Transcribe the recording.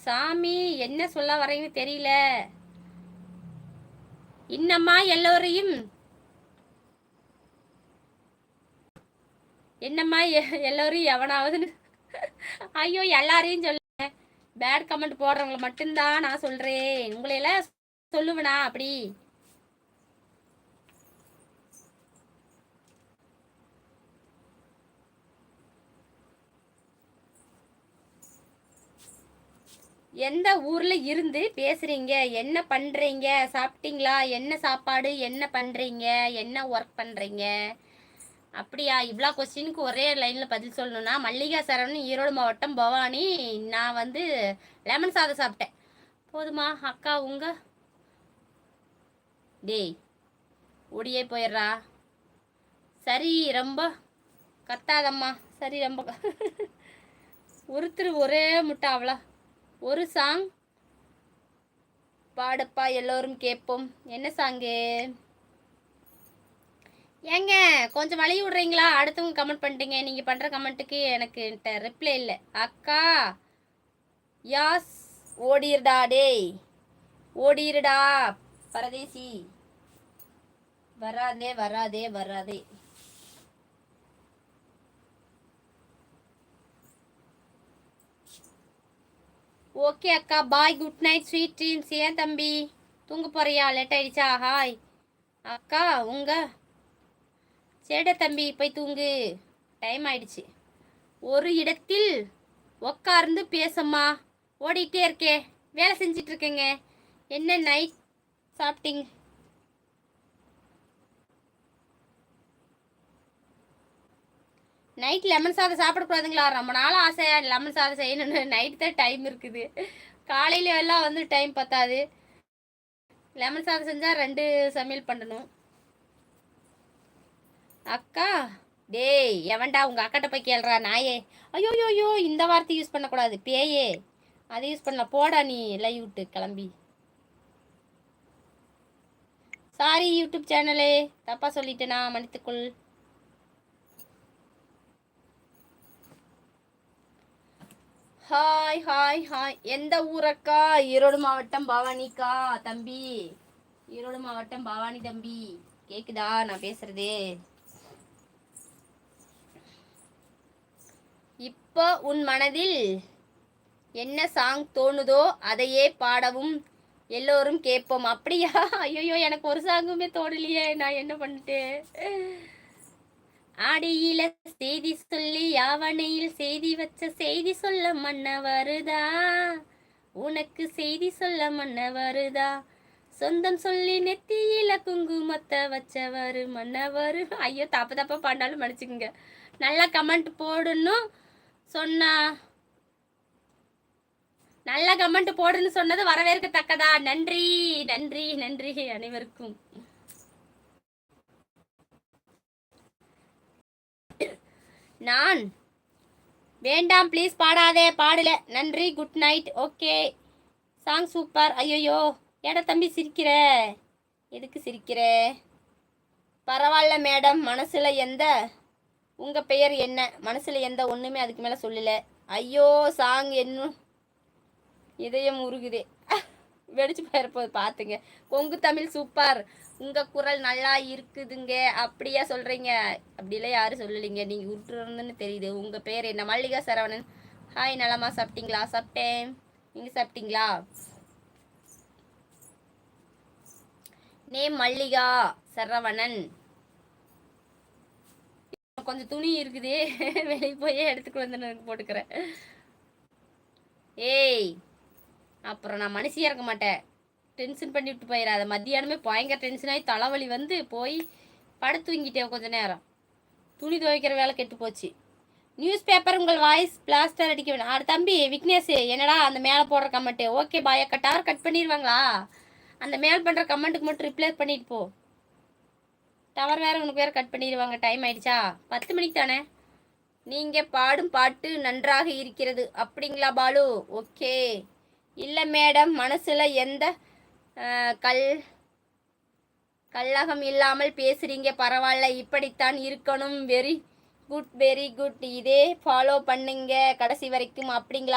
சாமி என்ன சொல்ல வரீங்கன்னு தெரியல. இன்னம்மா எல்லோரையும் என்னம்மா எல்லோரும் எவனாவது ஐயோ எல்லாரையும் சொல்ல. பேட் கமெண்ட் போடுறவங்கள மட்டும்தான் நான் சொல்றேன். உங்களையெல்லாம் சொல்லுவேனா அப்படி? எந்த ஊர்ல இருந்து பேசுறீங்க? என்ன பண்றீங்க? சாப்பிட்டீங்களா? என்ன சாப்பாடு? என்ன பண்றீங்க? என்ன ஒர்க் பண்றீங்க? அப்படியா? இவ்வளோ கொஸ்டினுக்கு ஒரே லைன்ல பதில் சொல்லணும்னா, மல்லிகா சரவணன், ஈரோடு மாவட்டம், பவானி. நான் வந்து லெமன் சாதம் சாப்பிட்டேன். போதுமா அக்கா? உங்க டேய் ஓடியே போயிடுறா. சரி ரொம்ப கத்தாதம்மா. சரி ரொம்ப ஒருத்தர் ஒரே முட்டை அவ்வளோ. ஒரு சாங் பாடப்பா எல்லோரும் கேட்போம். என்ன சாங்கு? ஏங்க கொஞ்சம் வழி விடுறீங்களா? அடுத்தவங்க கமெண்ட் பண்ணிட்டீங்க. நீங்கள் பண்ணுற கமெண்ட்டுக்கு எனக்கு ரிப்ளை இல்லை. அக்கா யாஸ் ஓடிருடா. டேய் ஓடிருடா பரதேசி. வராதே வராதே வராதே. ஓகே அக்கா, பாய், குட் நைட், ஸ்வீட் ட்ரீம்ஸ். ஏன் தம்பி தூங்க போறியா? லேட் ஆயிடுச்சா? ஹாய் அக்கா. உங்க சேட தம்பி போய் தூங்கு, டைம் ஆயிடுச்சு. ஒரு இடத்தில் உக்கார்ந்து பேசம்மா. ஓடிட்டே இருக்கே, வேலை செஞ்சிட்டு இருக்கேங்க. என்ன நைட் சாப்பிட்டீங்க? நைட் லெமன் சாதம் சாப்பிடக்கூடாதுங்களா? ரொம்ப நாள் ஆசையா லெமன் சாதம் செய்யணும்னு. நைட் தான் டைம் இருக்குது. காலையில எல்லாம் வந்து டைம் பத்தாது. லெமன் சாதம் செஞ்சால் 2 சமையல் பண்ணணும். அக்கா டேய் எவன்டா உங்கள் அக்காட்ட போய் கேள்றா நாயே. ஐயோ யோ இந்த வார்த்தை யூஸ் பண்ணக்கூடாது பேயே. அதை யூஸ் பண்ணல. போடா நீ லைவ் விட்டு கிளம்பி. சாரி யூடியூப் சேனலே, தப்பா சொல்லிட்டேனா? மன்னித்துக்கொள். Hi hi hi. எந்த ஊரக்கா? ஈரோடு மாவட்டம் பவானிக்கா தம்பி. ஈரோடு மாவட்டம் பவானி தம்பி. கேக்குதா நான் பேசுறது? இப்போ உன் மனதில் என்ன சாங் தோணுதோ அதையே பாடவும் எல்லோரும் கேட்போம். அப்படியா? ஐயோ எனக்கு ஒரு சாங்குமே தோணலையே, நான் என்ன பண்ணிட்டேன்? ஆடியில செய்தி சொல்லி யாவனையில் செய்தி வச்ச செய்தி சொல்ல மன்ன வருதா? உனக்கு செய்தி சொல்ல மன்ன வருதா? சொந்தம் சொல்லி நெத்தியில குங்குமத்தை வச்சவரு மன்னவரு. ஐயோ தப்பு தப்பா பாண்டாலும் மன்னிச்சுக்குங்க. நல்லா கமெண்ட் போடணும் சொன்னா, நல்ல கமெண்ட் போடுன்னு சொன்னது வரவேற்கத்தக்கதா. நன்றி நன்றி நன்றி அனைவருக்கும். நான் வேண்டாம் ப்ளீஸ் பாடாதே. பாடல. நன்றி good night. Okay song super. ஐயோ ஏடா தம்பி சிரிக்கிற? எதுக்கு சிரிக்கிற? பரவாயில்ல மேடம். மனசுல எந்த உங்க பெயர் என்ன? மனசுல எந்த ஒண்ணுமே அதுக்கு மேல சொல்லல. ஐயோ சாங் என்னும் இதயம் உருகுதே. வெடிச்சு போயிருப்போது பார்த்துங்க. கொங்கு தமிழ் சூப்பர். உங்க குரல் நல்லா இருக்குதுங்க. அப்படியா சொல்றீங்க? அப்படிலாம் யாரும் சொல்லலைங்க, நீங்க விட்டுறதுன்னு தெரியுது. உங்க பேர் என்ன? மல்லிகா சரவணன். ஹாய் நலமா? சாப்பிட்டீங்களா? சாப்பிட்டேன். நீங்க சாப்பிட்டீங்களா? நேம் மல்லிகா சரவணன். கொஞ்சம் துணி இருக்குது, வெளியே போய் எடுத்துட்டு வந்து போட்டுக்கிறேன். ஏய் அப்புறம் நான் மனுஷியா இருக்க மாட்டேன். டென்ஷன் பண்ணி விட்டு போயிடாத. மத்தியானமே பயங்கர டென்ஷன் ஆகி தலைவலி வந்து போய் படுத்து தூங்கிட்டேன் கொஞ்ச நேரம். துணி துவைக்கிற வேலை கெட்டு போச்சு. நியூஸ் பேப்பர் உங்கள் வாய்ஸ் பிளாஸ்டர் அடிக்க வேணும். ஆடு தம்பி விக்னேஷ் என்னடா அந்த மேலே போடுற கமெண்ட்டு? ஓகே பாய் அக்கா. டவர் கட் பண்ணிடுவாங்களா? அந்த மேல் பண்ணுற கமெண்ட்டுக்கு மட்டும் ரிப்ளை பண்ணிட்டு போ. டவர் வேறு உனக்கு வேறு கட் பண்ணிடுவாங்க. டைம் ஆயிடுச்சா? 10 மணிக்கு தானே. நீங்கள் பாடும் பாட்டு நன்றாக இருக்கிறது. அப்படிங்களா பாலு? ஓகே. இல்லை மேடம், மனசில் எந்த கல்லகம் இல்லாமல் பேசுகிறீங்க. பரவாயில்ல, இப்படித்தான் இருக்கணும். Very good very good. இதே ஃபாலோ பண்ணுங்க கடைசி வரைக்கும். அப்படிங்களா?